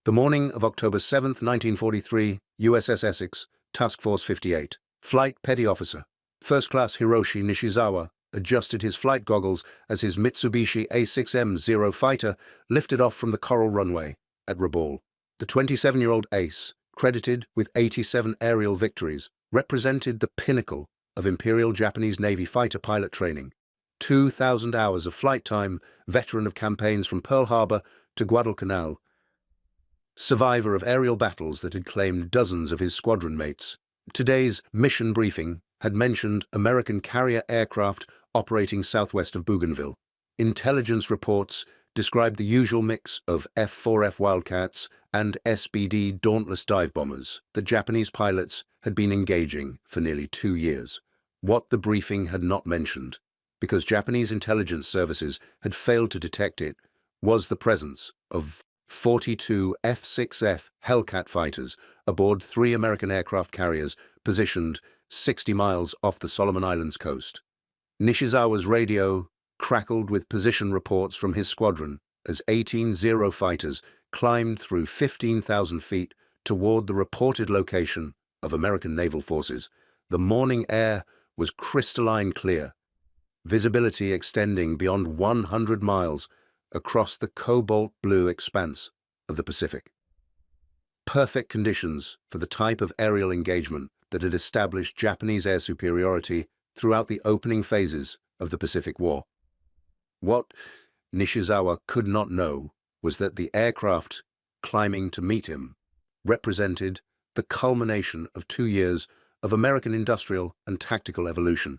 The morning of October 7, 1943, USS Essex, Task Force 58. Flight Petty Officer, First Class Hiroshi Nishizawa, adjusted his flight goggles as his Mitsubishi A6M-0 fighter lifted off from the Coral runway at Rabaul. The 27-year-old ace, credited with 87 aerial victories, represented the pinnacle of Imperial Japanese Navy fighter pilot training. 2,000 hours of flight time, veteran of campaigns from Pearl Harbor to Guadalcanal, survivor of aerial battles that had claimed dozens of his squadron mates. Today's mission briefing had mentioned American carrier aircraft operating southwest of Bougainville. Intelligence reports described the usual mix of F4F Wildcats and SBD Dauntless dive bombers that Japanese pilots had been engaging for nearly 2 years. What the briefing had not mentioned, because Japanese intelligence services had failed to detect it, was the presence of 42 F6F Hellcat fighters aboard 3 American aircraft carriers positioned 60 miles off the Solomon Islands coast. Nishizawa's radio crackled with position reports from his squadron as 18-0 fighters climbed through 15,000 feet toward the reported location of American naval forces. The morning air was crystalline clear, visibility extending beyond 100 miles across the cobalt blue expanse of the Pacific. Perfect conditions for the type of aerial engagement that had established Japanese air superiority throughout the opening phases of the Pacific War. What Nishizawa could not know was that the aircraft climbing to meet him represented the culmination of 2 years of American industrial and tactical evolution.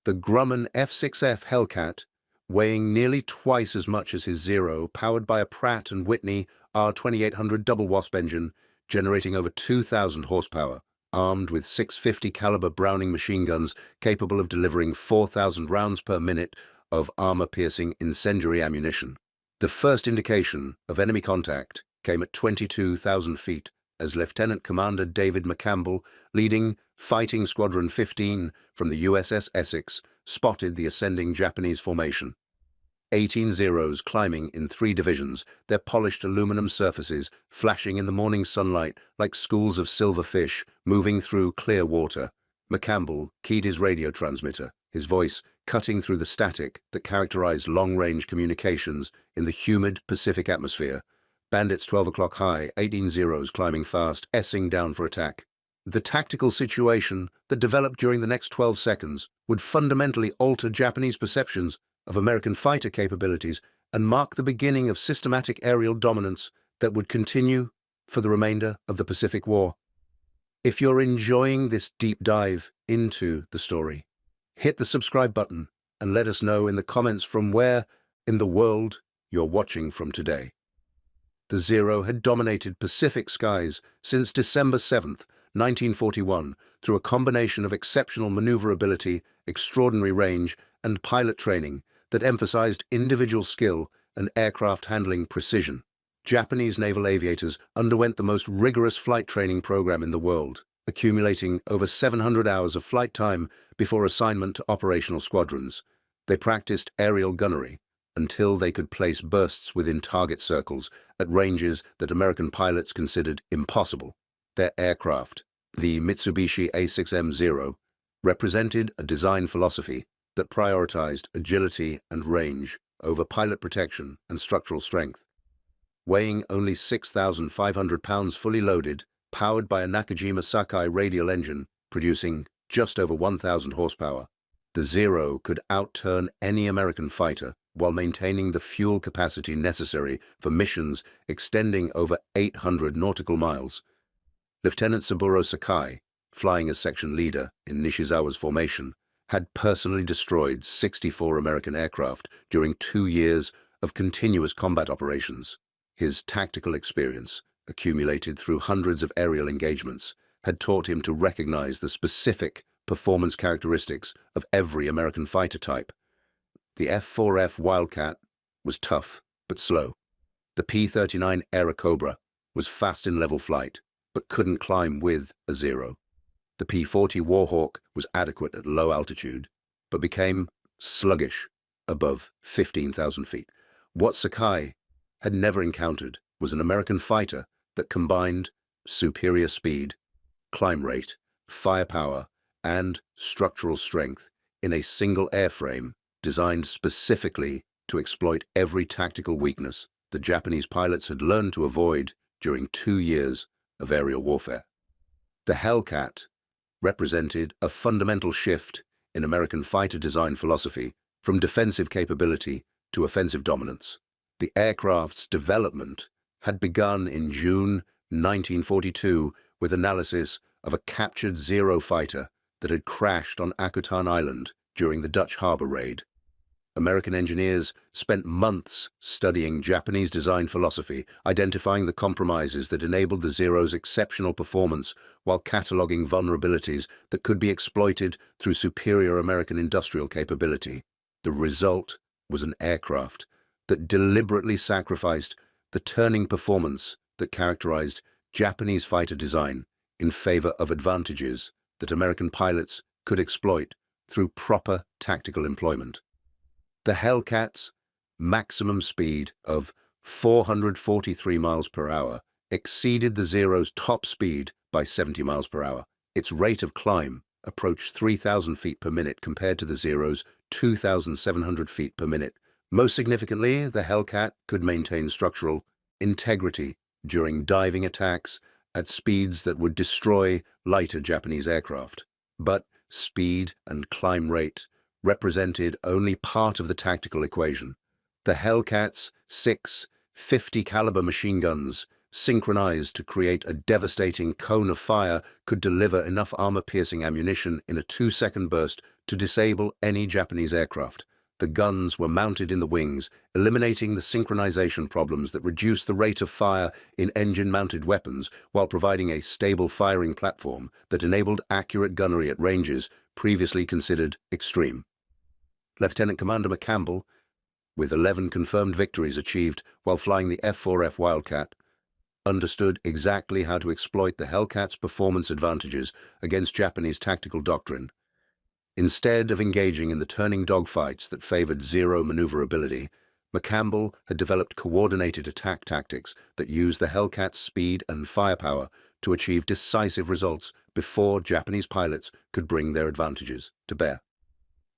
The Grumman F6F Hellcat, weighing nearly twice as much as his Zero, powered by a Pratt & Whitney R2800 double wasp engine, generating over 2,000 horsepower, armed with 650 caliber Browning machine guns capable of delivering 4,000 rounds per minute of armor-piercing incendiary ammunition. The first indication of enemy contact came at 22,000 feet as Lieutenant Commander David McCampbell, leading Fighting Squadron 15 from the USS Essex, spotted the ascending Japanese formation. 18 Zeros climbing in 3 divisions, their polished aluminum surfaces flashing in the morning sunlight like schools of silver fish moving through clear water. McCampbell keyed his radio transmitter, his voice cutting through the static that characterized long-range communications in the humid Pacific atmosphere. Bandits 12 o'clock high, 18 Zeros climbing fast, S-ing down for attack. The tactical situation that developed during the next 12 seconds would fundamentally alter Japanese perceptions of American fighter capabilities and mark the beginning of systematic aerial dominance that would continue for the remainder of the Pacific War. If you're enjoying this deep dive into the story, hit the subscribe button and let us know in the comments from where in the world you're watching from today. The Zero had dominated Pacific skies since December 7th, 1941, through a combination of exceptional maneuverability, extraordinary range, and pilot training that emphasized individual skill and aircraft handling precision. Japanese naval aviators underwent the most rigorous flight training program in the world, accumulating over 700 hours of flight time before assignment to operational squadrons. They practiced aerial gunnery until they could place bursts within target circles at ranges that American pilots considered impossible. Their aircraft, the Mitsubishi A6M-0, represented a design philosophy that prioritized agility and range over pilot protection and structural strength. Weighing only 6,500 pounds fully loaded, powered by a Nakajima Sakai radial engine, producing just over 1,000 horsepower, the Zero could outturn any American fighter while maintaining the fuel capacity necessary for missions extending over 800 nautical miles. Lieutenant Saburo Sakai, flying as section leader in Nishizawa's formation, had personally destroyed 64 American aircraft during 2 years of continuous combat operations. His tactical experience, accumulated through hundreds of aerial engagements, had taught him to recognize the specific performance characteristics of every American fighter type. The F4F Wildcat was tough but slow. The P-39 Airacobra was fast in level flight, but couldn't climb with a Zero. The P-40 Warhawk was adequate at low altitude, but became sluggish above 15,000 feet. What Sakai had never encountered was an American fighter that combined superior speed, climb rate, firepower, and structural strength in a single airframe designed specifically to exploit every tactical weakness the Japanese pilots had learned to avoid during 2 years of aerial warfare. The Hellcat represented a fundamental shift in American fighter design philosophy from defensive capability to offensive dominance. The aircraft's development had begun in June 1942 with analysis of a captured Zero fighter that had crashed on Akutan Island during the Dutch harbor raid. American engineers spent months studying Japanese design philosophy, identifying the compromises that enabled the Zero's exceptional performance while cataloging vulnerabilities that could be exploited through superior American industrial capability. The result was an aircraft that deliberately sacrificed the turning performance that characterized Japanese fighter design in favor of advantages that American pilots could exploit through proper tactical employment. The Hellcat's maximum speed of 443 miles per hour exceeded the Zero's top speed by 70 miles per hour. Its rate of climb approached 3,000 feet per minute compared to the Zero's 2,700 feet per minute. Most significantly, the Hellcat could maintain structural integrity during diving attacks at speeds that would destroy lighter Japanese aircraft. But speed and climb rate represented only part of the tactical equation. The Hellcat's 6 50 caliber machine guns, synchronized to create a devastating cone of fire, could deliver enough armor-piercing ammunition in a 2-second burst to disable any Japanese aircraft. The guns were mounted in the wings, eliminating the synchronization problems that reduced the rate of fire in engine-mounted weapons while providing a stable firing platform that enabled accurate gunnery at ranges previously considered extreme. Lieutenant Commander McCampbell, with 11 confirmed victories achieved while flying the F4F Wildcat, understood exactly how to exploit the Hellcat's performance advantages against Japanese tactical doctrine. Instead of engaging in the turning dogfights that favored Zero maneuverability, McCampbell had developed coordinated attack tactics that used the Hellcat's speed and firepower to achieve decisive results before Japanese pilots could bring their advantages to bear.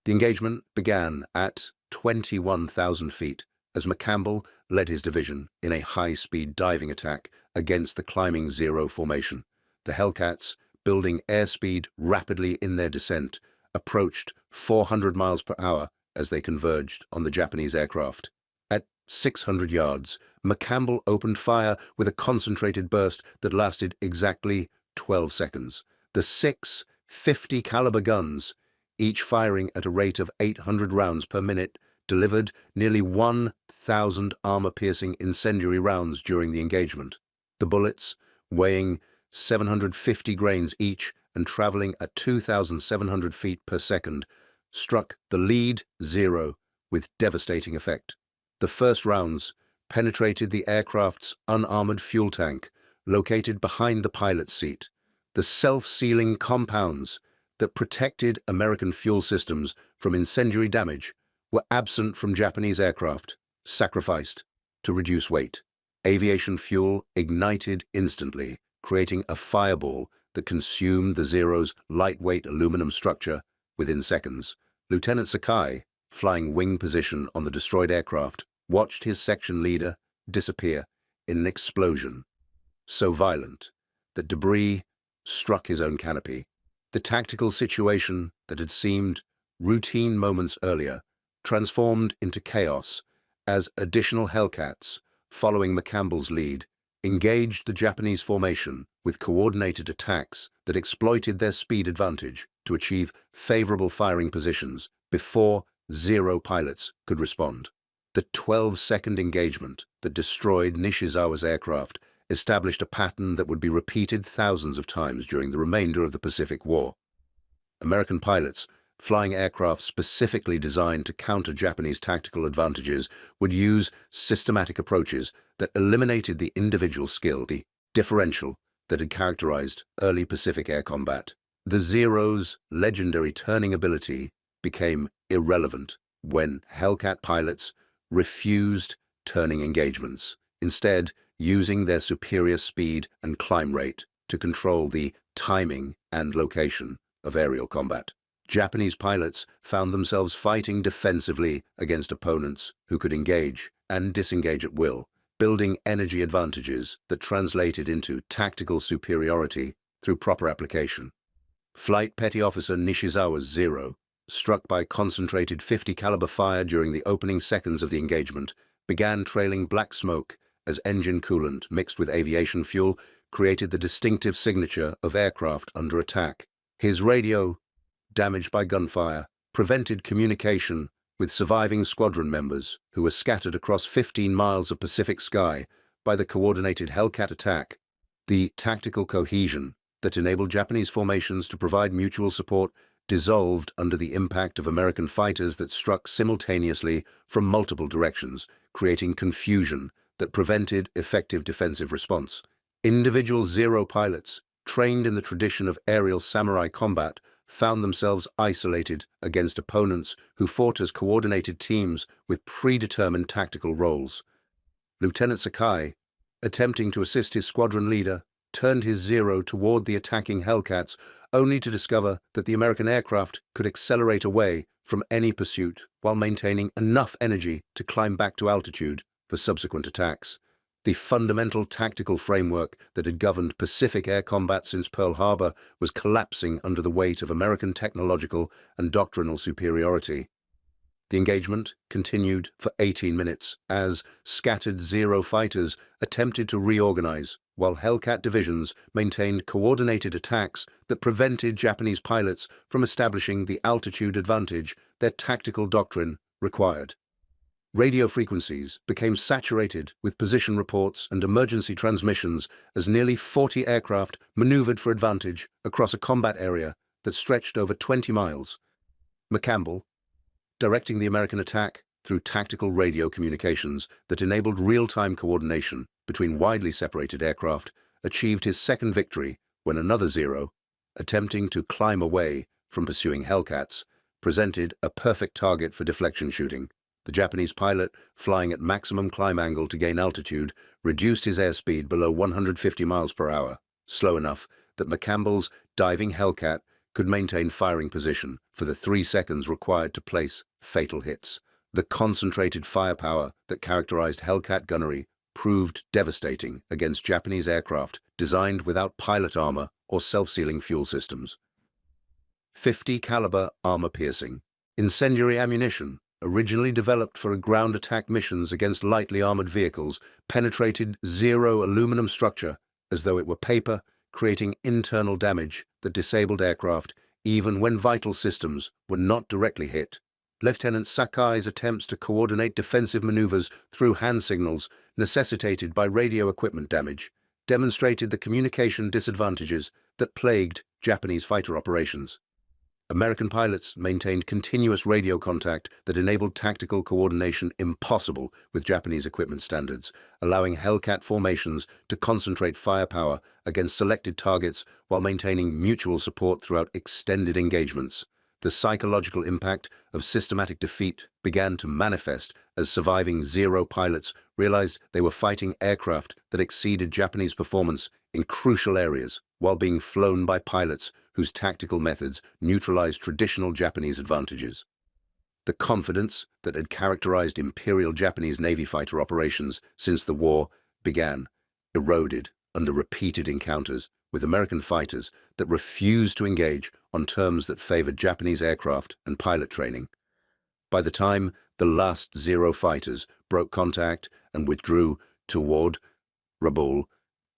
The engagement began at 21,000 feet as McCampbell led his division in a high-speed diving attack against the climbing Zero formation. The Hellcats, building airspeed rapidly in their descent, approached 400 miles per hour as they converged on the Japanese aircraft. At 600 yards, McCampbell opened fire with a concentrated burst that lasted exactly 12 seconds. The 6 50 caliber guns, each firing at a rate of 800 rounds per minute, delivered nearly 1,000 armor-piercing incendiary rounds during the engagement. The bullets, weighing 750 grains each and traveling at 2,700 feet per second, struck the lead Zero with devastating effect. The first rounds penetrated the aircraft's unarmored fuel tank, located behind the pilot's seat. The self-sealing compounds that protected American fuel systems from incendiary damage were absent from Japanese aircraft, sacrificed to reduce weight. Aviation fuel ignited instantly, creating a fireball that consumed the Zero's lightweight aluminum structure within seconds. Lieutenant Sakai, flying wing position on the destroyed aircraft, watched his section leader disappear in an explosion so violent that debris struck his own canopy. The tactical situation that had seemed routine moments earlier transformed into chaos as additional Hellcats, following McCampbell's lead, engaged the Japanese formation with coordinated attacks that exploited their speed advantage to achieve favorable firing positions before Zero pilots could respond. The 12-second engagement that destroyed Nishizawa's aircraft established a pattern that would be repeated thousands of times during the remainder of the Pacific War. American pilots, flying aircraft specifically designed to counter Japanese tactical advantages, would use systematic approaches that eliminated the individual skill, the differential that had characterized early Pacific air combat. The Zero's legendary turning ability became irrelevant when Hellcat pilots refused turning engagements, instead using their superior speed and climb rate to control the timing and location of aerial combat. Japanese pilots found themselves fighting defensively against opponents who could engage and disengage at will, building energy advantages that translated into tactical superiority through proper application. Flight Petty Officer Nishizawa's Zero, struck by concentrated 50 caliber fire during the opening seconds of the engagement, began trailing black smoke as engine coolant mixed with aviation fuel created the distinctive signature of aircraft under attack. His radio, damaged by gunfire, prevented communication with surviving squadron members who were scattered across 15 miles of Pacific sky by the coordinated Hellcat attack. The tactical cohesion that enabled Japanese formations to provide mutual support dissolved under the impact of American fighters that struck simultaneously from multiple directions, creating confusion that prevented effective defensive response. Individual Zero pilots, trained in the tradition of aerial samurai combat, found themselves isolated against opponents who fought as coordinated teams with predetermined tactical roles. Lieutenant Sakai, attempting to assist his squadron leader, turned his Zero toward the attacking Hellcats, only to discover that the American aircraft could accelerate away from any pursuit while maintaining enough energy to climb back to altitude for subsequent attacks. The fundamental tactical framework that had governed Pacific air combat since Pearl Harbor was collapsing under the weight of American technological and doctrinal superiority. The engagement continued for 18 minutes as scattered Zero fighters attempted to reorganize, while Hellcat divisions maintained coordinated attacks that prevented Japanese pilots from establishing the altitude advantage their tactical doctrine required. Radio frequencies became saturated with position reports and emergency transmissions as nearly 40 aircraft maneuvered for advantage across a combat area that stretched over 20 miles. McCampbell, directing the American attack through tactical radio communications that enabled real-time coordination between widely separated aircraft, achieved his second victory when another Zero, attempting to climb away from pursuing Hellcats, presented a perfect target for deflection shooting. The Japanese pilot, flying at maximum climb angle to gain altitude, reduced his airspeed below 150 miles per hour, slow enough that McCampbell's diving Hellcat could maintain firing position for the 3 seconds required to place fatal hits. The concentrated firepower that characterized Hellcat gunnery proved devastating against Japanese aircraft designed without pilot armor or self-sealing fuel systems. 50 caliber armor-piercing, incendiary ammunition, originally developed for ground attack missions against lightly armored vehicles, penetrated Zero aluminum structure as though it were paper, creating internal damage that disabled aircraft even when vital systems were not directly hit. Lieutenant Sakai's attempts to coordinate defensive maneuvers through hand signals necessitated by radio equipment damage demonstrated the communication disadvantages that plagued Japanese fighter operations. American pilots maintained continuous radio contact that enabled tactical coordination impossible with Japanese equipment standards, allowing Hellcat formations to concentrate firepower against selected targets while maintaining mutual support throughout extended engagements. The psychological impact of systematic defeat began to manifest as surviving Zero pilots realized they were fighting aircraft that exceeded Japanese performance in crucial areas, while being flown by pilots whose tactical methods neutralized traditional Japanese advantages. The confidence that had characterized Imperial Japanese Navy fighter operations since the war began eroded under repeated encounters with American fighters that refused to engage on terms that favored Japanese aircraft and pilot training. By the time the last Zero fighters broke contact and withdrew toward Rabaul,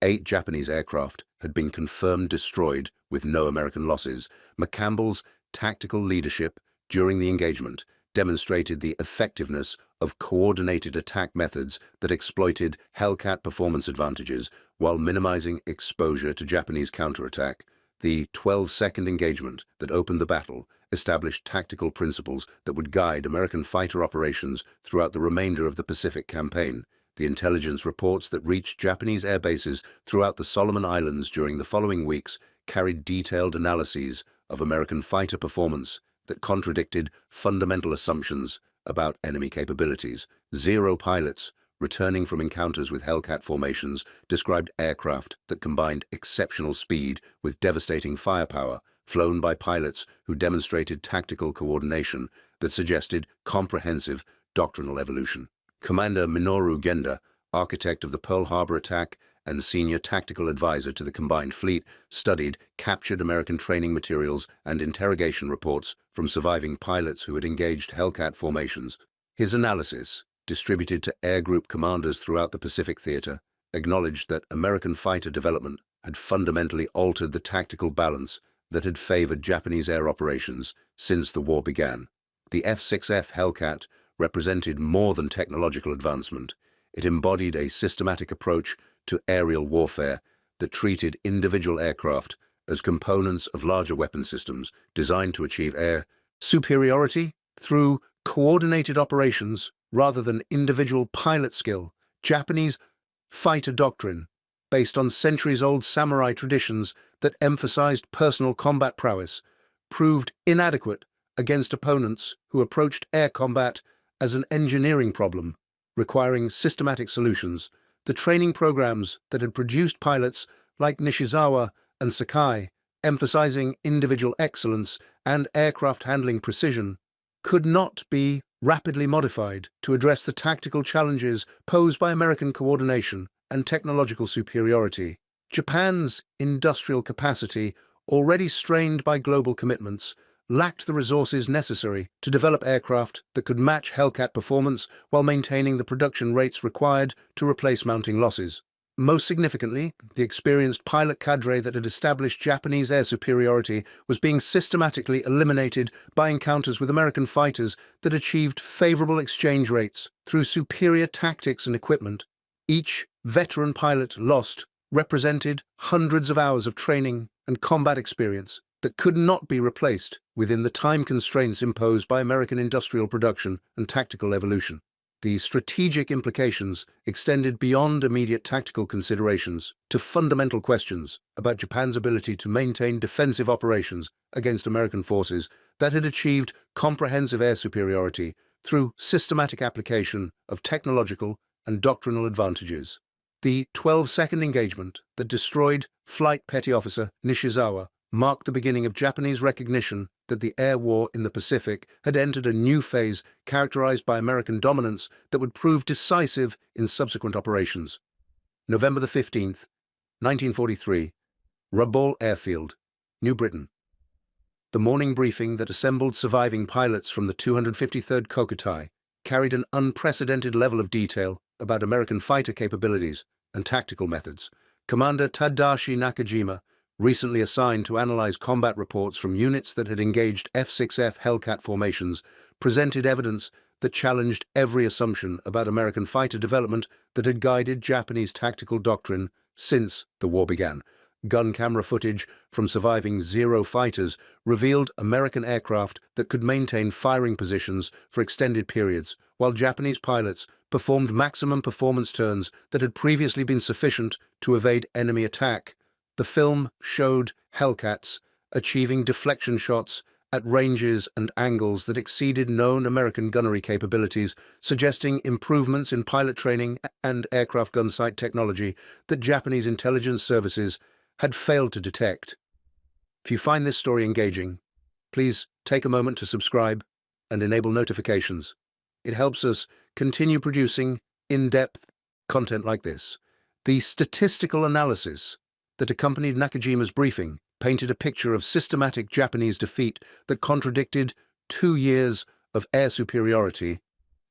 8 Japanese aircraft had been confirmed destroyed with no American losses. McCampbell's tactical leadership during the engagement demonstrated the effectiveness of coordinated attack methods that exploited Hellcat performance advantages while minimizing exposure to Japanese counterattack. The 12-second engagement that opened the battle established tactical principles that would guide American fighter operations throughout the remainder of the Pacific campaign. The intelligence reports that reached Japanese air bases throughout the Solomon Islands during the following weeks carried detailed analyses of American fighter performance that contradicted fundamental assumptions about enemy capabilities. Zero pilots returning from encounters with Hellcat formations, described aircraft that combined exceptional speed with devastating firepower, flown by pilots who demonstrated tactical coordination that suggested comprehensive doctrinal evolution. Commander Minoru Genda, architect of the Pearl Harbor attack and senior tactical advisor to the combined fleet, studied captured American training materials and interrogation reports from surviving pilots who had engaged Hellcat formations. His analysis, distributed to air group commanders throughout the Pacific Theater, acknowledged that American fighter development had fundamentally altered the tactical balance that had favored Japanese air operations since the war began. The F6F Hellcat represented more than technological advancement. It embodied a systematic approach to aerial warfare that treated individual aircraft as components of larger weapon systems designed to achieve air superiority through coordinated operations rather than individual pilot skill. Japanese fighter doctrine, based on centuries-old samurai traditions that emphasized personal combat prowess, proved inadequate against opponents who approached air combat as an engineering problem, requiring systematic solutions. The training programs that had produced pilots like Nishizawa and Sakai, emphasizing individual excellence and aircraft handling precision, could not be rapidly modified to address the tactical challenges posed by American coordination and technological superiority. Japan's industrial capacity, already strained by global commitments, lacked the resources necessary to develop aircraft that could match Hellcat performance while maintaining the production rates required to replace mounting losses. Most significantly, the experienced pilot cadre that had established Japanese air superiority was being systematically eliminated by encounters with American fighters that achieved favorable exchange rates through superior tactics and equipment. Each veteran pilot lost represented hundreds of hours of training and combat experience that could not be replaced within the time constraints imposed by American industrial production and tactical evolution. The strategic implications extended beyond immediate tactical considerations to fundamental questions about Japan's ability to maintain defensive operations against American forces that had achieved comprehensive air superiority through systematic application of technological and doctrinal advantages. The 12-second engagement that destroyed Flight Petty Officer Nishizawa marked the beginning of Japanese recognition that the air war in the Pacific had entered a new phase characterized by American dominance that would prove decisive in subsequent operations. November 15th, 1943, Rabaul Airfield, New Britain. The morning briefing that assembled surviving pilots from the 253rd Kokutai carried an unprecedented level of detail about American fighter capabilities and tactical methods. Commander Tadashi Nakajima, recently assigned to analyze combat reports from units that had engaged F6F Hellcat formations, presented evidence that challenged every assumption about American fighter development that had guided Japanese tactical doctrine since the war began. Gun camera footage from surviving Zero fighters revealed American aircraft that could maintain firing positions for extended periods, while Japanese pilots performed maximum performance turns that had previously been sufficient to evade enemy attack. The film showed Hellcats achieving deflection shots at ranges and angles that exceeded known American gunnery capabilities, suggesting improvements in pilot training and aircraft gun sight technology that Japanese intelligence services had failed to detect. If you find this story engaging, please take a moment to subscribe and enable notifications. It helps us continue producing in-depth content like this. The statistical analysis that accompanied Nakajima's briefing painted a picture of systematic Japanese defeat that contradicted 2 years of air superiority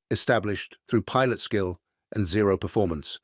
established through pilot skill and Zero performance.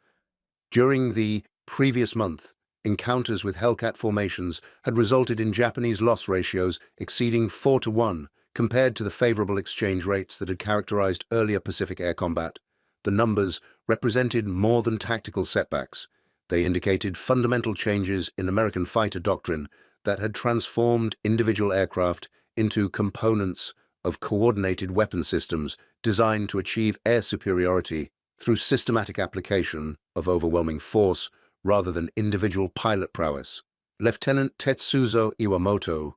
During the previous month, encounters with Hellcat formations had resulted in Japanese loss ratios exceeding 4-to-1 compared to the favorable exchange rates that had characterized earlier Pacific air combat. The numbers represented more than tactical setbacks. They indicated fundamental changes in American fighter doctrine that had transformed individual aircraft into components of coordinated weapon systems designed to achieve air superiority through systematic application of overwhelming force rather than individual pilot prowess. Lieutenant Tetsuzo Iwamoto,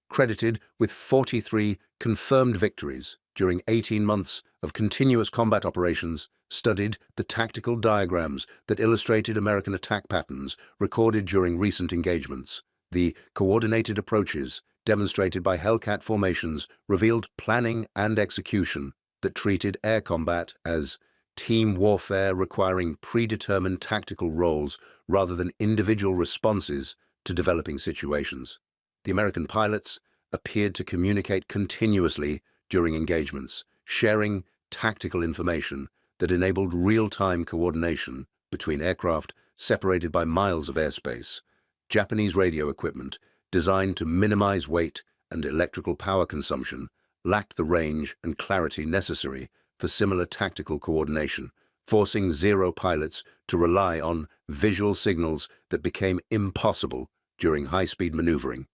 credited with 43 confirmed victories during 18 months of continuous combat operations, studied the tactical diagrams that illustrated American attack patterns recorded during recent engagements. The coordinated approaches demonstrated by Hellcat formations revealed planning and execution that treated air combat as team warfare requiring predetermined tactical roles rather than individual responses to developing situations. The American pilots appeared to communicate continuously during engagements, sharing tactical information that enabled real-time coordination between aircraft separated by miles of airspace. Japanese radio equipment, designed to minimize weight and electrical power consumption, lacked the range and clarity necessary for similar tactical coordination, forcing Zero pilots to rely on visual signals that became impossible during high-speed maneuvering.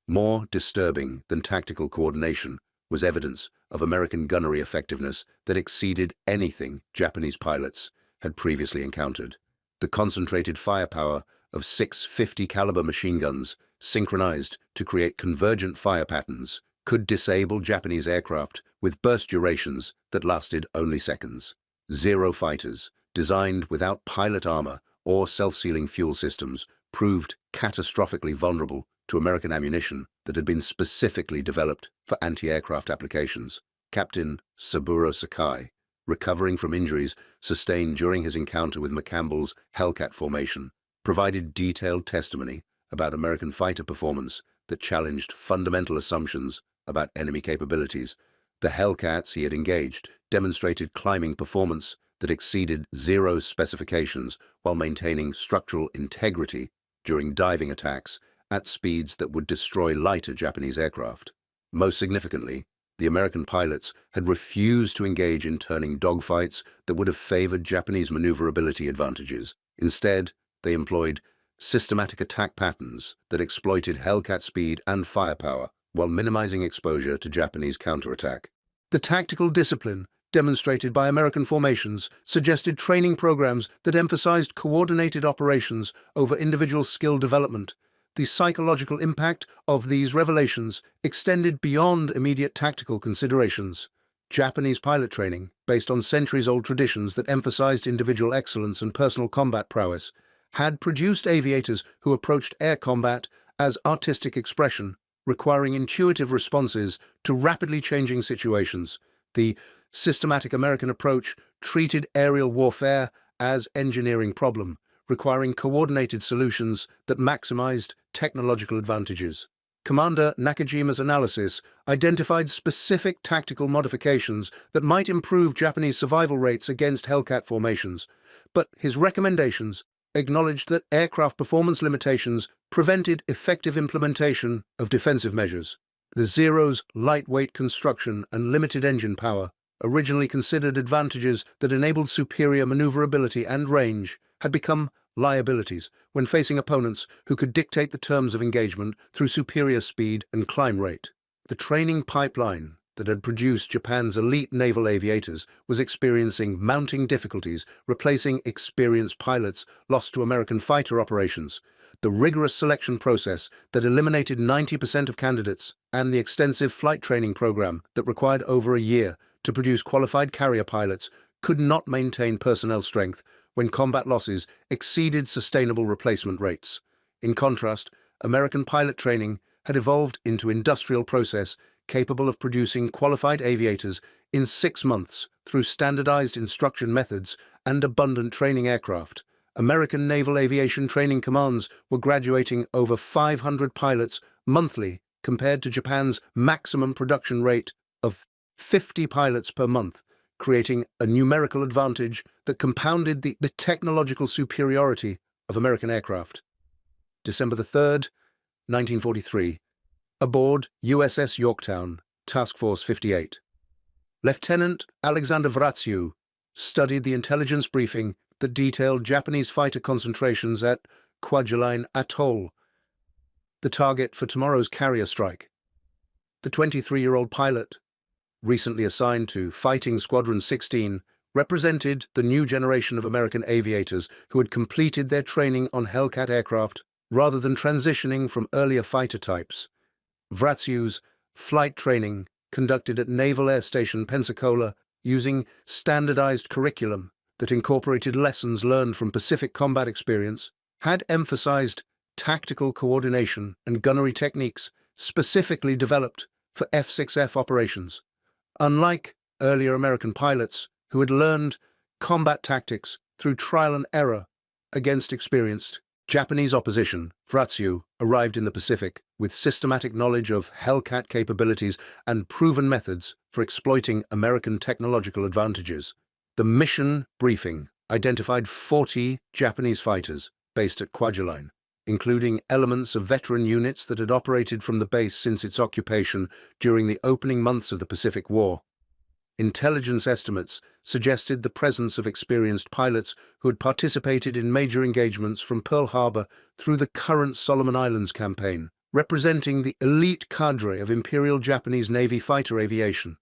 More disturbing than tactical coordination was evidence of American gunnery effectiveness that exceeded anything Japanese pilots had previously encountered. The concentrated firepower of 650 caliber machine guns, synchronized to create convergent fire patterns, could disable Japanese aircraft with burst durations that lasted only seconds. Zero fighters, designed without pilot armor or self-sealing fuel systems, proved catastrophically vulnerable to American ammunition that had been specifically developed for anti-aircraft applications. Captain Saburo Sakai, recovering from injuries sustained during his encounter with McCampbell's Hellcat formation, provided detailed testimony about American fighter performance that challenged fundamental assumptions about enemy capabilities. The Hellcats he had engaged demonstrated climbing performance that exceeded Zero's specifications while maintaining structural integrity during diving attacks at speeds that would destroy lighter Japanese aircraft. Most significantly, the American pilots had refused to engage in turning dogfights that would have favored Japanese maneuverability advantages. Instead, they employed systematic attack patterns that exploited Hellcat speed and firepower while minimizing exposure to Japanese counterattack. The tactical discipline demonstrated by American formations suggested training programs that emphasized coordinated operations over individual skill development. The psychological impact of these revelations extended beyond immediate tactical considerations. Japanese pilot training, based on centuries-old traditions that emphasized individual excellence and personal combat prowess, had produced aviators who approached air combat as artistic expression, requiring intuitive responses to rapidly changing situations. The systematic American approach treated aerial warfare as engineering problem, requiring coordinated solutions that maximized technological advantages. Commander Nakajima's analysis identified specific tactical modifications that might improve Japanese survival rates against Hellcat formations, but his recommendations acknowledged that aircraft performance limitations prevented effective implementation of defensive measures. The Zero's lightweight construction and limited engine power, originally considered advantages that enabled superior maneuverability and range, had become liabilities when facing opponents who could dictate the terms of engagement through superior speed and climb rate. The training pipeline that had produced Japan's elite naval aviators was experiencing mounting difficulties, replacing experienced pilots lost to American fighter operations. The rigorous selection process that eliminated 90% of candidates and the extensive flight training program that required over a year to produce qualified carrier pilots could not maintain personnel strength when combat losses exceeded sustainable replacement rates. In contrast, American pilot training had evolved into an industrial process capable of producing qualified aviators in 6 months through standardized instruction methods and abundant training aircraft. American naval aviation training commands were graduating over 500 pilots monthly compared to Japan's maximum production rate of 50 pilots per month, creating a numerical advantage that compounded the technological superiority of American aircraft. December 3rd, 1943. Aboard USS Yorktown, Task Force 58. Lieutenant Alexander Vratsiu studied the intelligence briefing that detailed Japanese fighter concentrations at Kwajalein Atoll, the target for tomorrow's carrier strike. The 23-year-old pilot, recently assigned to Fighting Squadron 16, represented the new generation of American aviators who had completed their training on Hellcat aircraft rather than transitioning from earlier fighter types. Vratsiu's flight training, conducted at Naval Air Station Pensacola, using standardized curriculum that incorporated lessons learned from Pacific combat experience, had emphasized tactical coordination and gunnery techniques specifically developed for F6F operations. Unlike earlier American pilots who had learned combat tactics through trial and error against experienced Japanese opposition, WWII arrived in the Pacific with systematic knowledge of Hellcat capabilities and proven methods for exploiting American technological advantages. The mission briefing identified 40 Japanese fighters based at Kwajalein, including elements of veteran units that had operated from the base since its occupation during the opening months of the Pacific War. Intelligence estimates suggested the presence of experienced pilots who had participated in major engagements from Pearl Harbor through the current Solomon Islands campaign, representing the elite cadre of Imperial Japanese Navy fighter aviation.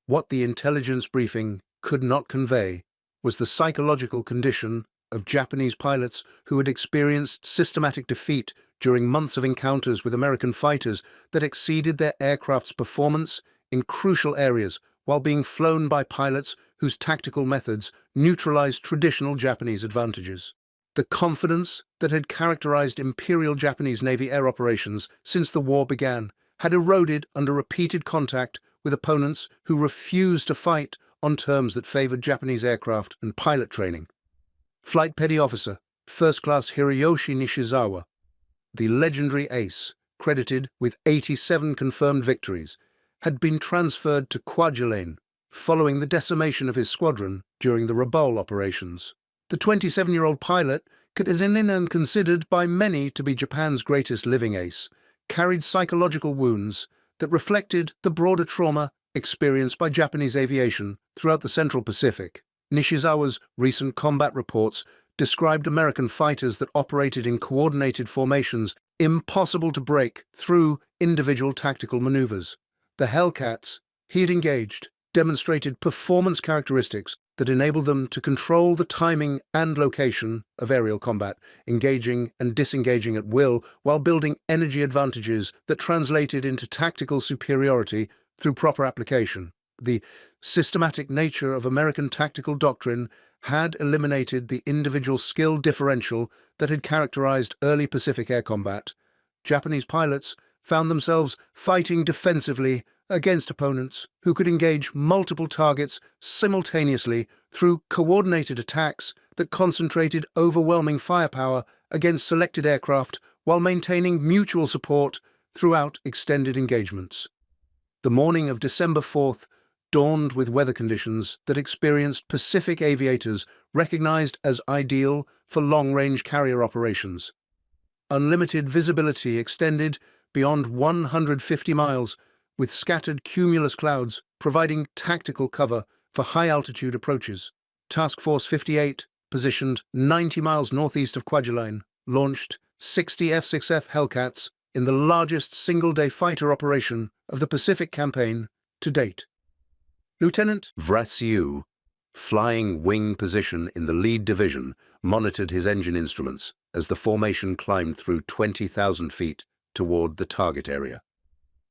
What the intelligence briefing could not convey was the psychological condition of Japanese pilots who had experienced systematic defeat during months of encounters with American fighters that exceeded their aircraft's performance in crucial areas while being flown by pilots whose tactical methods neutralized traditional Japanese advantages. The confidence that had characterized Imperial Japanese Navy air operations since the war began had eroded under repeated contact with opponents who refused to fight on terms that favored Japanese aircraft and pilot training. Flight Petty Officer, First Class Hiroshi Nishizawa, the legendary ace, credited with 87 confirmed victories, had been transferred to Kwajalein following the decimation of his squadron during the Rabaul operations. The 27-year-old pilot, considered by many to be Japan's greatest living ace, carried psychological wounds that reflected the broader trauma experienced by Japanese aviation throughout the Central Pacific. Nishizawa's recent combat reports described American fighters that operated in coordinated formations impossible to break through individual tactical maneuvers. The Hellcats he had engaged demonstrated performance characteristics that enabled them to control the timing and location of aerial combat, engaging and disengaging at will while building energy advantages that translated into tactical superiority through proper application. The systematic nature of American tactical doctrine had eliminated the individual skill differential that had characterized early Pacific air combat. Japanese pilots found themselves fighting defensively against opponents who could engage multiple targets simultaneously through coordinated attacks that concentrated overwhelming firepower against selected aircraft while maintaining mutual support throughout extended engagements. The morning of December 4th dawned with weather conditions that experienced Pacific aviators recognized as ideal for long-range carrier operations. Unlimited visibility extended beyond 150 miles, with scattered cumulus clouds providing tactical cover for high-altitude approaches. Task Force 58, positioned 90 miles northeast of Kwajalein, launched 60 F6F Hellcats in the largest single-day fighter operation of the Pacific campaign to date. Lieutenant WWII, flying wing position in the lead division, monitored his engine instruments as the formation climbed through 20,000 feet toward the target area.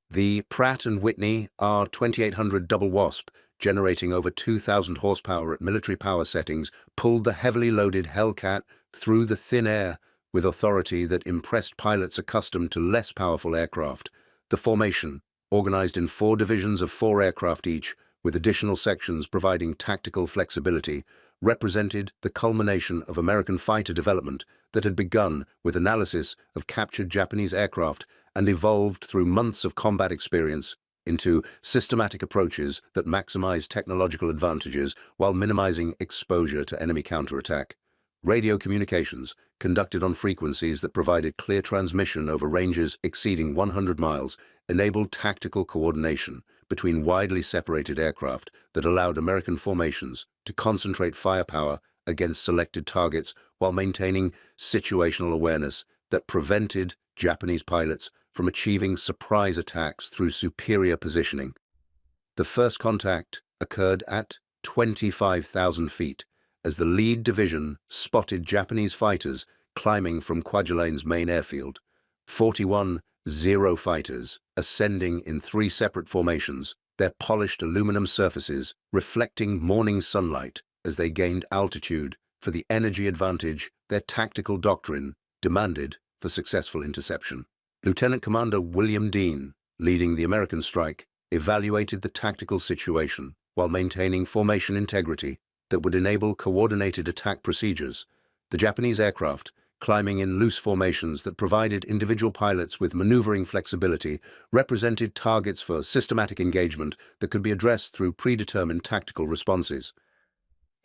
The Pratt & Whitney R2800 Double Wasp, generating over 2,000 horsepower at military power settings, pulled the heavily loaded Hellcat through the thin air with authority that impressed pilots accustomed to less powerful aircraft. The formation, organized in 4 divisions of 4 aircraft each, with additional sections providing tactical flexibility, represented the culmination of American fighter development that had begun with analysis of captured Japanese aircraft and evolved through months of combat experience into systematic approaches that maximize technological advantages while minimizing exposure to enemy counterattack. Radio communications, conducted on frequencies that provided clear transmission over ranges exceeding 100 miles, enabled tactical coordination between widely separated aircraft that allowed American formations to concentrate firepower against selected targets while maintaining situational awareness that prevented Japanese pilots from achieving surprise attacks through superior positioning. The first contact occurred at 25,000 feet as the lead division spotted Japanese fighters climbing from Kwajalein's main airfield. 41 Zero fighters, ascending in 3 separate formations, their polished aluminum surfaces reflecting morning sunlight as they gained altitude for the energy advantage their tactical doctrine demanded for successful interception. Lieutenant Commander William Dean, leading the American strike, evaluated the tactical situation while maintaining formation integrity that would enable coordinated attack procedures. The Japanese aircraft, climbing in loose formations that provided individual pilots with maneuvering flexibility, represented targets for systematic engagement that could be addressed through predetermined tactical responses.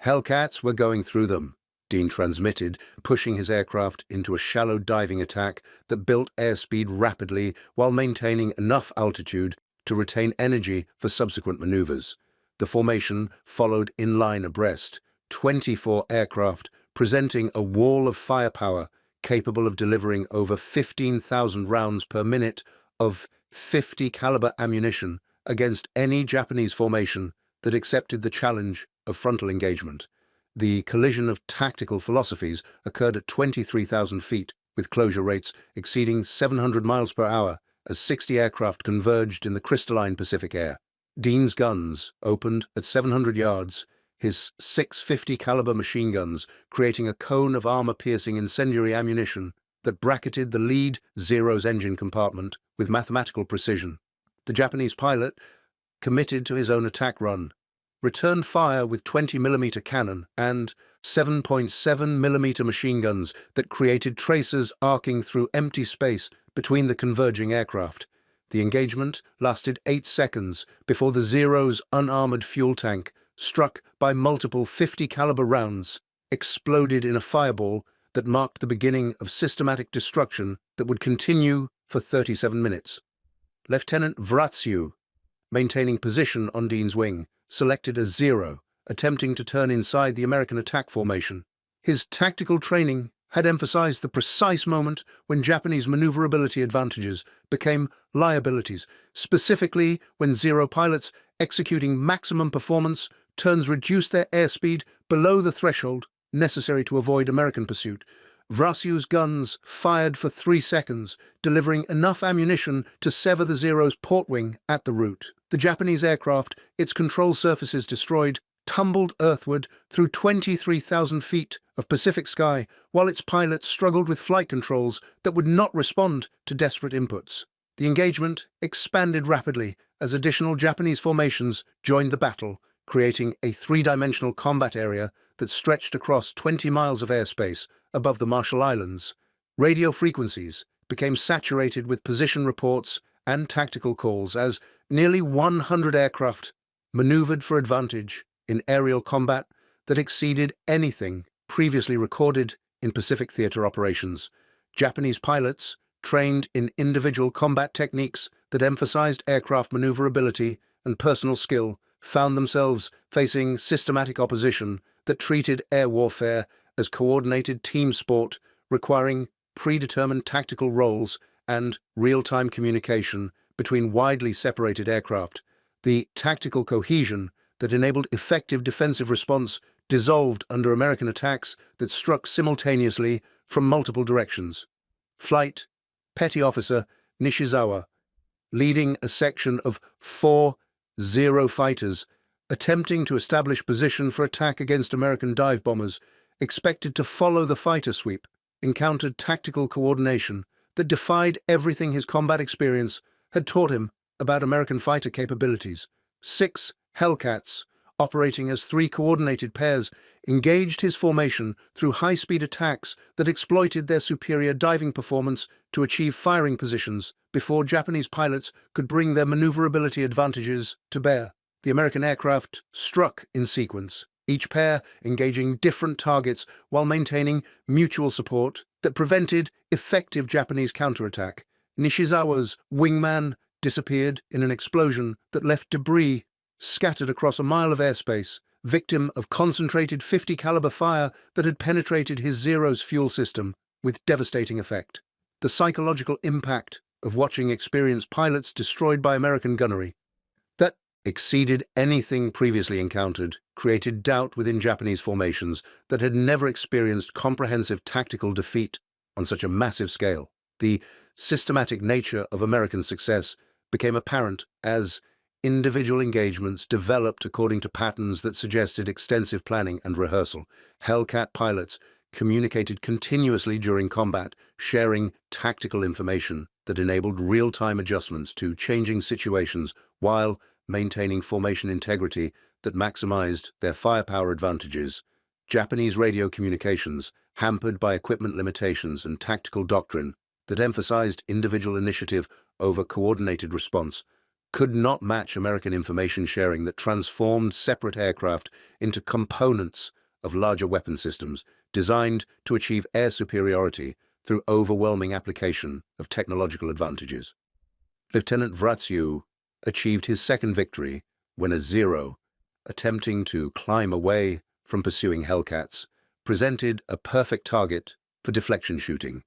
Hellcats were going through them, Dean transmitted, pushing his aircraft into a shallow diving attack that built airspeed rapidly while maintaining enough altitude to retain energy for subsequent maneuvers. The formation followed in line abreast, 24 aircraft presenting a wall of firepower capable of delivering over 15,000 rounds per minute of 50 caliber ammunition against any Japanese formation that accepted the challenge of frontal engagement. The collision of tactical philosophies occurred at 23,000 feet, with closure rates exceeding 700 miles per hour as 60 aircraft converged in the crystalline Pacific air. Dean's guns opened at 700 yards, his 650 caliber machine guns creating a cone of armor-piercing incendiary ammunition that bracketed the lead Zero's engine compartment with mathematical precision. The Japanese pilot, committed to his own attack run, returned fire with 20mm cannon and 7.7mm machine guns that created tracers arcing through empty space between the converging aircraft. The engagement lasted 8 seconds before the Zero's unarmored fuel tank, struck by multiple 50 caliber rounds, exploded in a fireball that marked the beginning of systematic destruction that would continue for 37 minutes. Lieutenant WWII, maintaining position on Dean's wing, selected a Zero, attempting to turn inside the American attack formation. His tactical training had emphasized the precise moment when Japanese maneuverability advantages became liabilities, specifically when Zero pilots executing maximum performance turns reduced their airspeed below the threshold necessary to avoid American pursuit. WWII's guns fired for 3 seconds, delivering enough ammunition to sever the Zero's port wing at the root. The Japanese aircraft, its control surfaces destroyed, tumbled earthward through 23,000 feet of Pacific sky, while its pilots struggled with flight controls that would not respond to desperate inputs. The engagement expanded rapidly as additional Japanese formations joined the battle, creating a 3-dimensional combat area that stretched across 20 miles of airspace above the Marshall Islands. Radio frequencies became saturated with position reports and tactical calls as nearly 100 aircraft maneuvered for advantage in aerial combat that exceeded anything previously recorded in Pacific theater operations. Japanese pilots, trained in individual combat techniques that emphasized aircraft maneuverability and personal skill, found themselves facing systematic opposition that treated air warfare as coordinated team sport, requiring predetermined tactical roles and real-time communication between widely separated aircraft. The tactical cohesion that enabled effective defensive response dissolved under American attacks that struck simultaneously from multiple directions. Flight Petty Officer Nishizawa, leading a section of 4 Zero fighters attempting to establish position for attack against American dive bombers, expected to follow the fighter sweep, encountered tactical coordination that defied everything his combat experience had taught him about American fighter capabilities. 6 Hellcats, operating as 3 coordinated pairs, engaged his formation through high-speed attacks that exploited their superior diving performance to achieve firing positions before Japanese pilots could bring their maneuverability advantages to bear. The American aircraft struck in sequence, each pair engaging different targets while maintaining mutual support that prevented effective Japanese counterattack. Nishizawa's wingman disappeared in an explosion that left debris scattered across a mile of airspace, victim of concentrated 50 caliber fire that had penetrated his Zero's fuel system with devastating effect. The psychological impact of watching experienced pilots destroyed by American gunnery that exceeded anything previously encountered created doubt within Japanese formations that had never experienced comprehensive tactical defeat on such a massive scale. The systematic nature of American success became apparent as individual engagements developed according to patterns that suggested extensive planning and rehearsal. Hellcat pilots communicated continuously during combat, sharing tactical information that enabled real-time adjustments to changing situations while maintaining formation integrity that maximized their firepower advantages. Japanese radio communications, hampered by equipment limitations and tactical doctrine that emphasized individual initiative over coordinated response, could not match American information sharing that transformed separate aircraft into components of larger weapon systems designed to achieve air superiority through overwhelming application of technological advantages. Lieutenant WWII achieved his second victory when a Zero, attempting to climb away from pursuing Hellcats, presented a perfect target for deflection shooting.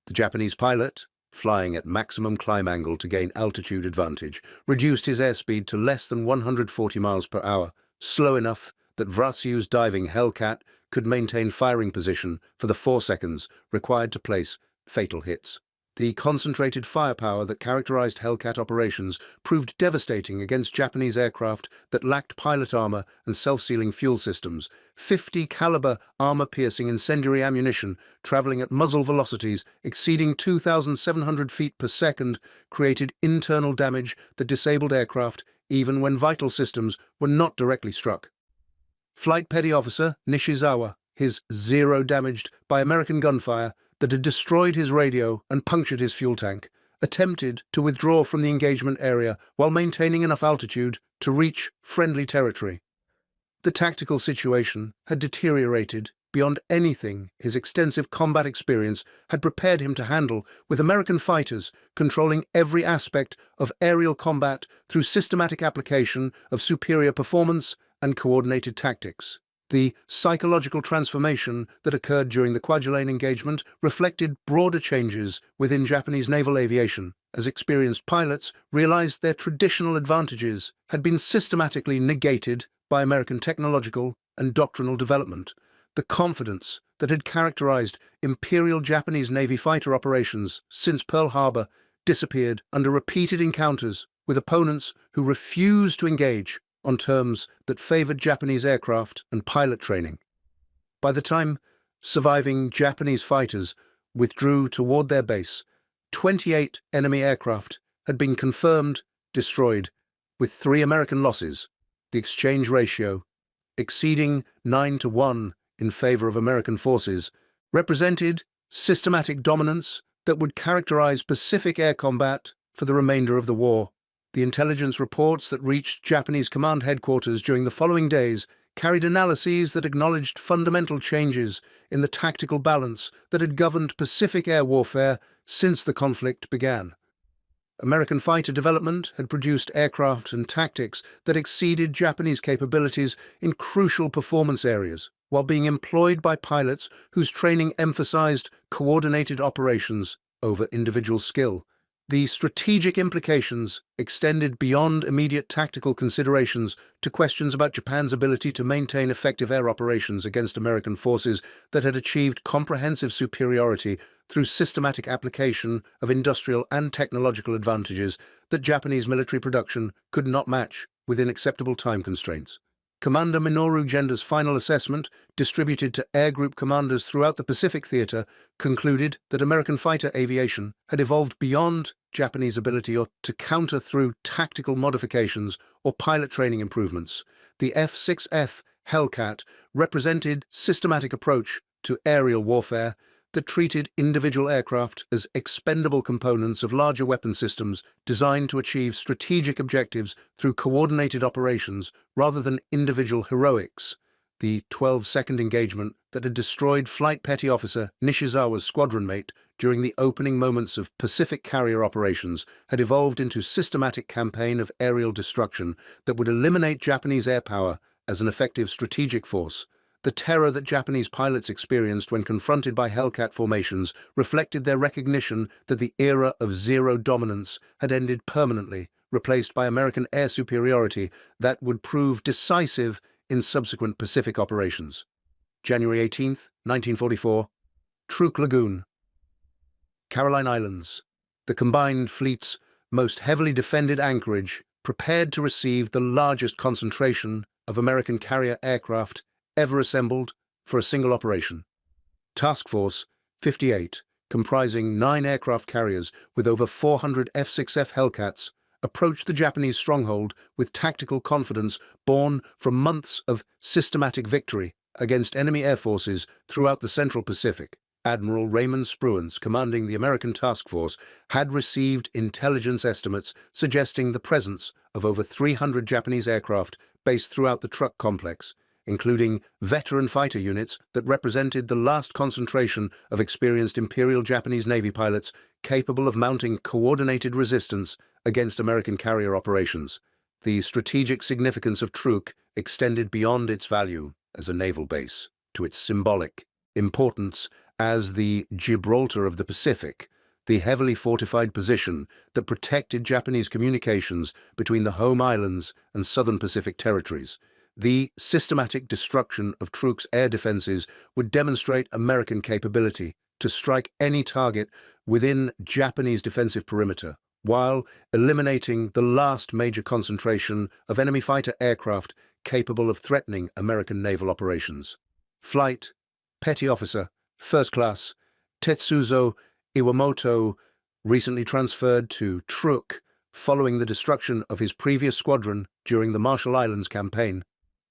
The Japanese pilot, flying at maximum climb angle to gain altitude advantage, reduced his airspeed to less than 140 miles per hour, slow enough that WWII's diving Hellcat could maintain firing position for the 4 seconds required to place fatal hits. The concentrated firepower that characterized Hellcat operations proved devastating against Japanese aircraft that lacked pilot armor and self-sealing fuel systems. 50 caliber armor-piercing incendiary ammunition traveling at muzzle velocities exceeding 2,700 feet per second created internal damage that disabled aircraft even when vital systems were not directly struck. Flight Petty Officer Nishizawa, his Zero damaged by American gunfire that had destroyed his radio and punctured his fuel tank, attempted to withdraw from the engagement area while maintaining enough altitude to reach friendly territory. The tactical situation had deteriorated beyond anything his extensive combat experience had prepared him to handle, with American fighters controlling every aspect of aerial combat through systematic application of superior performance and coordinated tactics. The psychological transformation that occurred during the Kwajalein engagement reflected broader changes within Japanese naval aviation, as experienced pilots realized their traditional advantages had been systematically negated by American technological and doctrinal development. The confidence that had characterized Imperial Japanese Navy fighter operations since Pearl Harbor disappeared under repeated encounters with opponents who refused to engage on terms that favored Japanese aircraft and pilot training. By the time surviving Japanese fighters withdrew toward their base, 28 enemy aircraft had been confirmed destroyed, with 3 American losses, the exchange ratio exceeding 9-1 in favor of American forces, represented systematic dominance that would characterize Pacific air combat for the remainder of the war. The intelligence reports that reached Japanese command headquarters during the following days carried analyses that acknowledged fundamental changes in the tactical balance that had governed Pacific air warfare since the conflict began. American fighter development had produced aircraft and tactics that exceeded Japanese capabilities in crucial performance areas, while being employed by pilots whose training emphasized coordinated operations over individual skill. The strategic implications extended beyond immediate tactical considerations to questions about Japan's ability to maintain effective air operations against American forces that had achieved comprehensive superiority through systematic application of industrial and technological advantages that Japanese military production could not match within acceptable time constraints. Commander Minoru Genda's final assessment, distributed to air group commanders throughout the Pacific Theater, concluded that American fighter aviation had evolved beyond Japanese ability to counter through tactical modifications or pilot training improvements. The F6F Hellcat represented systematic approach to aerial warfare that treated individual aircraft as expendable components of larger weapon systems designed to achieve strategic objectives through coordinated operations rather than individual heroics. The 12-second engagement that had destroyed Flight Petty Officer Nishizawa's squadron mate during the opening moments of Pacific carrier operations had evolved into a systematic campaign of aerial destruction that would eliminate Japanese air power as an effective strategic force. The terror that Japanese pilots experienced when confronted by Hellcat formations reflected their recognition that the era of Zero dominance had ended permanently, replaced by American air superiority that would prove decisive in subsequent Pacific operations. January 18, 1944, Truk Lagoon, Caroline Islands, the combined fleet's most heavily defended anchorage prepared to receive the largest concentration of American carrier aircraft ever assembled for a single operation. Task Force 58, comprising 9 aircraft carriers with over 400 F6F Hellcats, approached the Japanese stronghold with tactical confidence born from months of systematic victory against enemy air forces throughout the Central Pacific. Admiral Raymond Spruance, commanding the American task force, had received intelligence estimates suggesting the presence of over 300 Japanese aircraft based throughout the Truk complex, including veteran fighter units that represented the last concentration of experienced Imperial Japanese Navy pilots capable of mounting coordinated resistance against American carrier operations. The strategic significance of Truk extended beyond its value as a naval base to its symbolic importance as the Gibraltar of the Pacific, the heavily fortified position that protected Japanese communications between the home islands and southern Pacific territories. The systematic destruction of Truk's air defenses would demonstrate American capability to strike any target within Japanese defensive perimeter, while eliminating the last major concentration of enemy fighter aircraft capable of threatening American naval operations. Flight Petty Officer, First Class, Tetsuzo Iwamoto, recently transferred to Truk following the destruction of his previous squadron during the Marshall Islands campaign,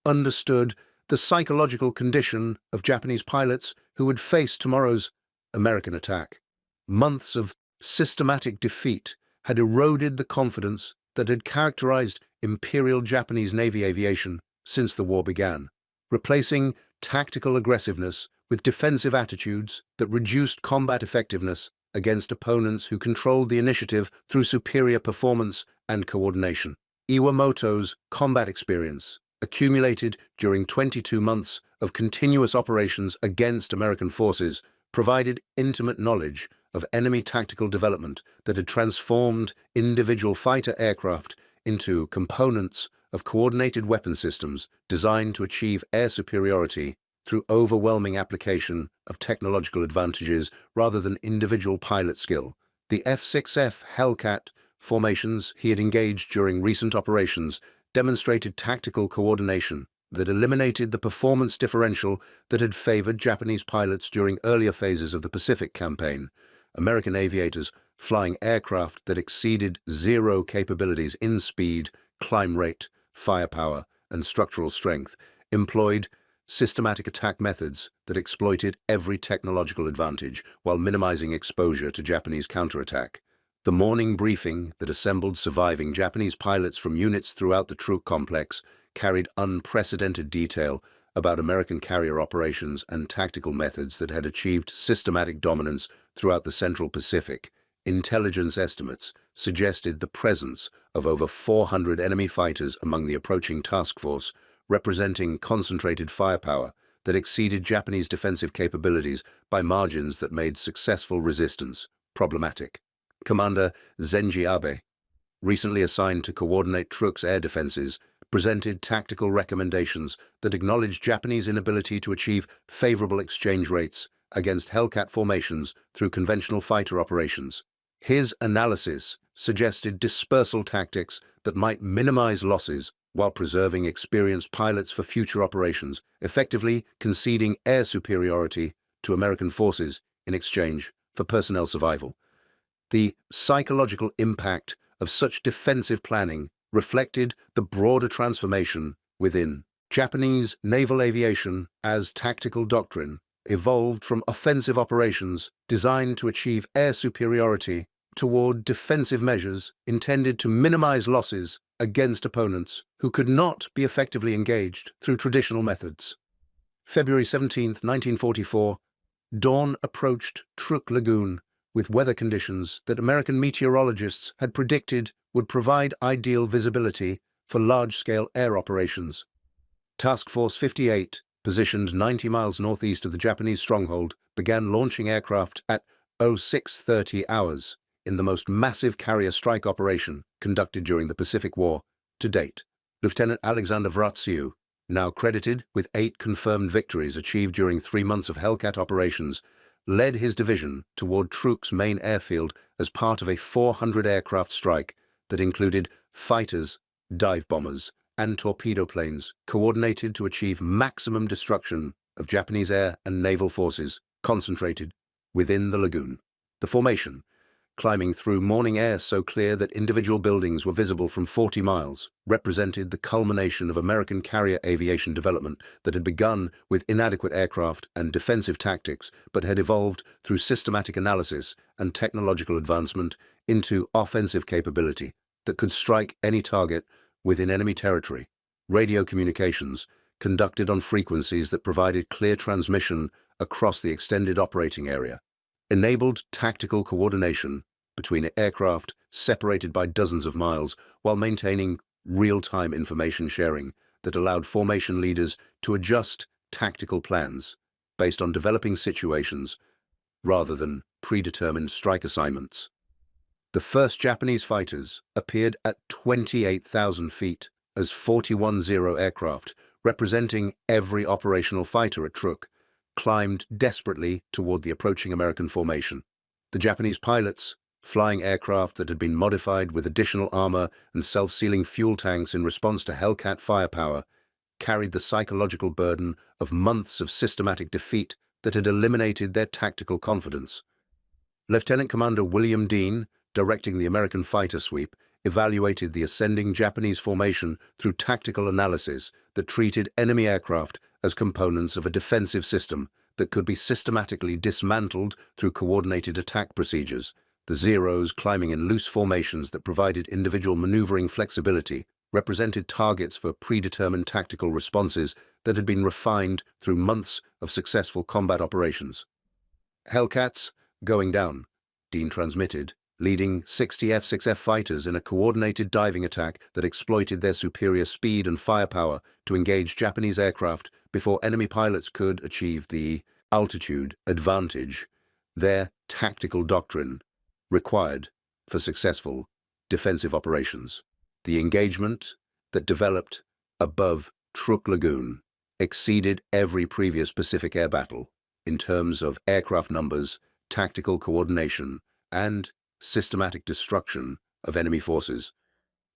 understood the psychological condition of Japanese pilots who would face tomorrow's American attack. Months of systematic defeat had eroded the confidence that had characterized Imperial Japanese Navy aviation since the war began, replacing tactical aggressiveness with defensive attitudes that reduced combat effectiveness against opponents who controlled the initiative through superior performance and coordination. Iwamoto's combat experience, accumulated during 22 months of continuous operations against American forces, provided intimate knowledge of enemy tactical development that had transformed individual fighter aircraft into components of coordinated weapon systems designed to achieve air superiority through overwhelming application of technological advantages rather than individual pilot skill. The F6F Hellcat formations he had engaged during recent operations demonstrated tactical coordination that eliminated the performance differential that had favored Japanese pilots during earlier phases of the Pacific campaign. American aviators flying aircraft that exceeded zero capabilities in speed, climb rate, firepower, and structural strength employed systematic attack methods that exploited every technological advantage while minimizing exposure to Japanese counterattack. The morning briefing that assembled surviving Japanese pilots from units throughout the Truk complex carried unprecedented detail about American carrier operations and tactical methods that had achieved systematic dominance throughout the Central Pacific. Intelligence estimates suggested the presence of over 400 enemy fighters among the approaching task force, representing concentrated firepower that exceeded Japanese defensive capabilities by margins that made successful resistance problematic. Commander Zenji Abe, recently assigned to coordinate Truk's air defenses, presented tactical recommendations that acknowledged Japanese inability to achieve favorable exchange rates against Hellcat formations through conventional fighter operations. His analysis suggested dispersal tactics that might minimize losses while preserving experienced pilots for future operations, effectively conceding air superiority to American forces in exchange for personnel survival. The psychological impact of such defensive planning reflected the broader transformation within Japanese naval aviation as tactical doctrine evolved from offensive operations designed to achieve air superiority toward defensive measures intended to minimize losses against opponents who could not be effectively engaged through traditional methods. February 17, 1944, dawn approached Truk Lagoon with weather conditions that American meteorologists had predicted would provide ideal visibility for large-scale air operations. Task Force 58, positioned 90 miles northeast of the Japanese stronghold, began launching aircraft at 0630 hours in the most massive carrier strike operation conducted during the Pacific War to date. Lieutenant Alexander Vratsiu, now credited with 8 confirmed victories achieved during 3 months of Hellcat operations, led his division toward Truk's main airfield as part of a 400 aircraft strike that included fighters, dive bombers, and torpedo planes coordinated to achieve maximum destruction of Japanese air and naval forces concentrated within the lagoon. The formation, climbing through morning air so clear that individual buildings were visible from 40 miles, represented the culmination of American carrier aviation development that had begun with inadequate aircraft and defensive tactics, but had evolved through systematic analysis and technological advancement into offensive capability that could strike any target within enemy territory. Radio communications, conducted on frequencies that provided clear transmission across the extended operating area, enabled tactical coordination between aircraft separated by dozens of miles while maintaining real-time information sharing that allowed formation leaders to adjust tactical plans based on developing situations rather than predetermined strike assignments. The first Japanese fighters appeared at 28,000 feet as 41-0 aircraft, representing every operational fighter at Truk, climbed desperately toward the approaching American formation. The Japanese pilots, flying aircraft that had been modified with additional armor and self-sealing fuel tanks in response to Hellcat firepower, carried the psychological burden of months of systematic defeat that had eliminated their tactical confidence. Lieutenant Commander William Dean, directing the American fighter sweep, evaluated the ascending Japanese formation through tactical analysis that treated enemy aircraft as components of a defensive system that could be systematically dismantled through coordinated attack procedures. The Zeros, climbing in loose formations that provided individual maneuvering flexibility, represented targets for predetermined tactical responses that had been refined through months of successful combat operations. Hellcats, going down, Dean transmitted, leading 60 F6F fighters in a coordinated diving attack that exploited their superior speed and firepower to engage Japanese aircraft before enemy pilots could achieve the altitude advantage, their tactical doctrine, required for successful defensive operations. The engagement that developed above Truk Lagoon exceeded every previous Pacific air battle in terms of aircraft numbers, tactical coordination, and systematic destruction of enemy forces.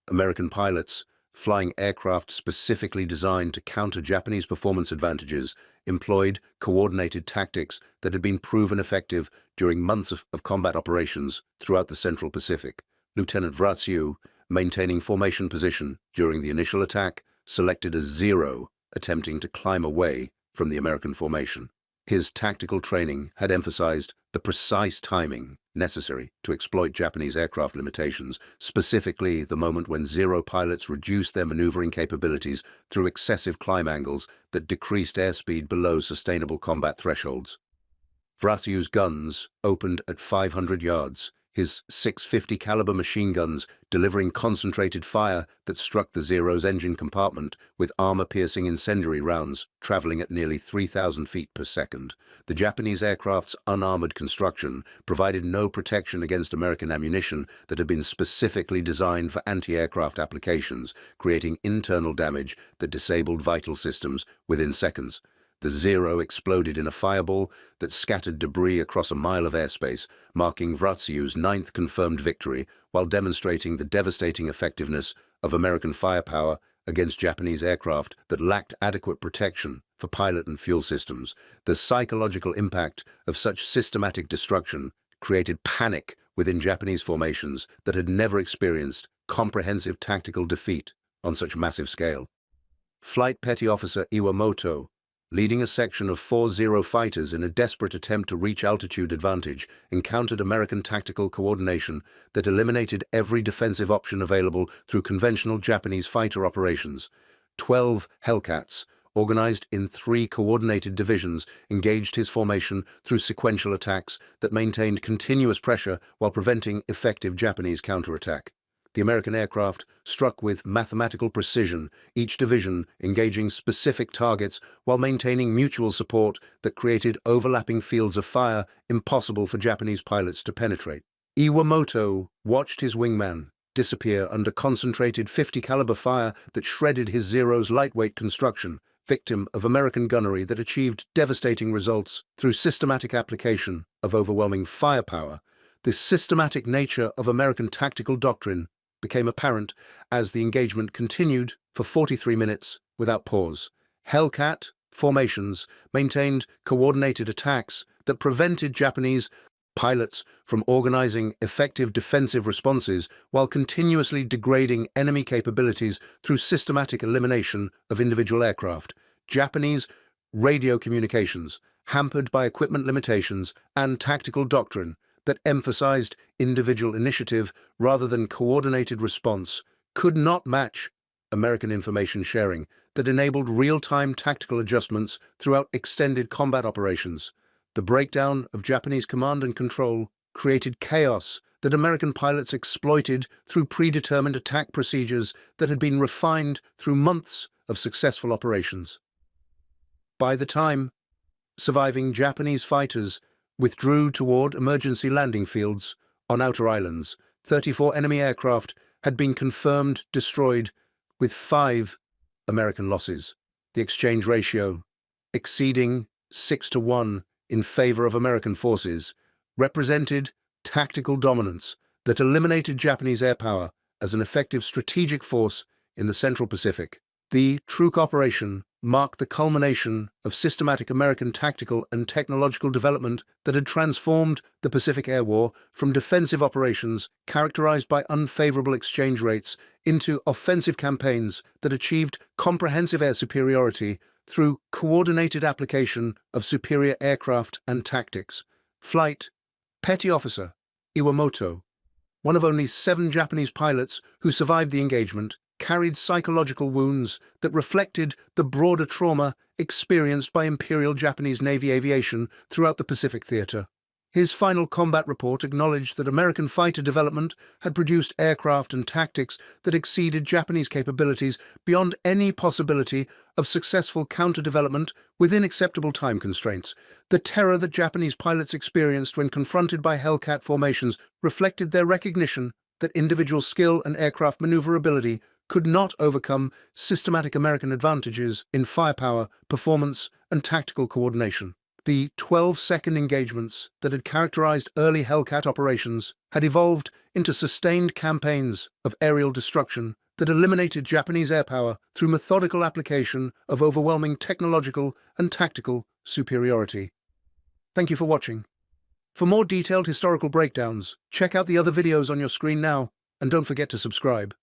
American pilots, flying aircraft specifically designed to counter Japanese performance advantages, employed coordinated tactics that had been proven effective during months of combat operations throughout the Central Pacific. Lieutenant WWII, maintaining formation position during the initial attack, selected as Zero, attempting to climb away from the American formation. His tactical training had emphasized the precise timing necessary to exploit Japanese aircraft limitations, specifically the moment when Zero pilots reduced their maneuvering capabilities through excessive climb angles that decreased airspeed below sustainable combat thresholds. WWII's guns opened at 500 yards, his .650 caliber machine guns delivering concentrated fire that struck the Zero's engine compartment with armor-piercing incendiary rounds traveling at nearly 3,000 feet per second. The Japanese aircraft's unarmored construction provided no protection against American ammunition that had been specifically designed for anti-aircraft applications, creating internal damage that disabled vital systems within seconds. The Zero exploded in a fireball that scattered debris across a mile of airspace, marking WWII's 9th confirmed victory while demonstrating the devastating effectiveness of American firepower against Japanese aircraft that lacked adequate protection for pilot and fuel systems. The psychological impact of such systematic destruction created panic within Japanese formations that had never experienced comprehensive tactical defeat on such massive scale. Flight Petty Officer Iwamoto, leading a section of 40 fighters in a desperate attempt to reach altitude advantage, encountered American tactical coordination that eliminated every defensive option available through conventional Japanese fighter operations. 12 Hellcats, organized in 3 coordinated divisions, engaged his formation through sequential attacks that maintained continuous pressure while preventing effective Japanese counterattack. The American aircraft struck with mathematical precision, each division engaging specific targets while maintaining mutual support that created overlapping fields of fire impossible for Japanese pilots to penetrate. Iwamoto watched his wingman disappear under concentrated .50 caliber fire that shredded his Zero's lightweight construction, victim of American gunnery that achieved devastating results through systematic application of overwhelming firepower. This systematic nature of American tactical doctrine became apparent as the engagement continued for 43 minutes without pause. Hellcat formations maintained coordinated attacks that prevented Japanese pilots from organizing effective defensive responses while continuously degrading enemy capabilities through systematic elimination of individual aircraft. Japanese radio communications, hampered by equipment limitations and tactical doctrine that emphasized individual initiative rather than coordinated response, could not match American information sharing that enabled real-time tactical adjustments throughout extended combat operations. The breakdown of Japanese command and control created chaos that American pilots exploited through predetermined attack procedures that had been refined through months of successful operations. By the time surviving Japanese fighters withdrew toward emergency landing fields on outer islands, 34 enemy aircraft had been confirmed destroyed, with 5 American losses. The exchange ratio, exceeding 6-1 in favor of American forces, represented tactical dominance that eliminated Japanese air power as an effective strategic force in the Central Pacific. The Truk operation marked the culmination of systematic American tactical and technological development that had transformed the Pacific Air War from defensive operations characterized by unfavorable exchange rates into offensive campaigns that achieved comprehensive air superiority through coordinated application of superior aircraft and tactics. Flight Petty Officer Iwamoto, one of only 7 Japanese pilots who survived the engagement, carried psychological wounds that reflected the broader trauma experienced by Imperial Japanese Navy aviation throughout the Pacific theater. His final combat report acknowledged that American fighter development had produced aircraft and tactics that exceeded Japanese capabilities beyond any possibility of successful counter-development within acceptable time constraints. The terror that Japanese pilots experienced when confronted by Hellcat formations reflected their recognition that individual skill and aircraft maneuverability could not overcome systematic American advantages in firepower, performance, and tactical coordination. The 12-second engagements that had characterized early Hellcat operations had evolved into sustained campaigns of aerial destruction that eliminated Japanese air power through methodical application of overwhelming technological and tactical superiority. Thank you for watching. For more detailed historical breakdowns, check out the other videos on your screen now, and don't forget to subscribe.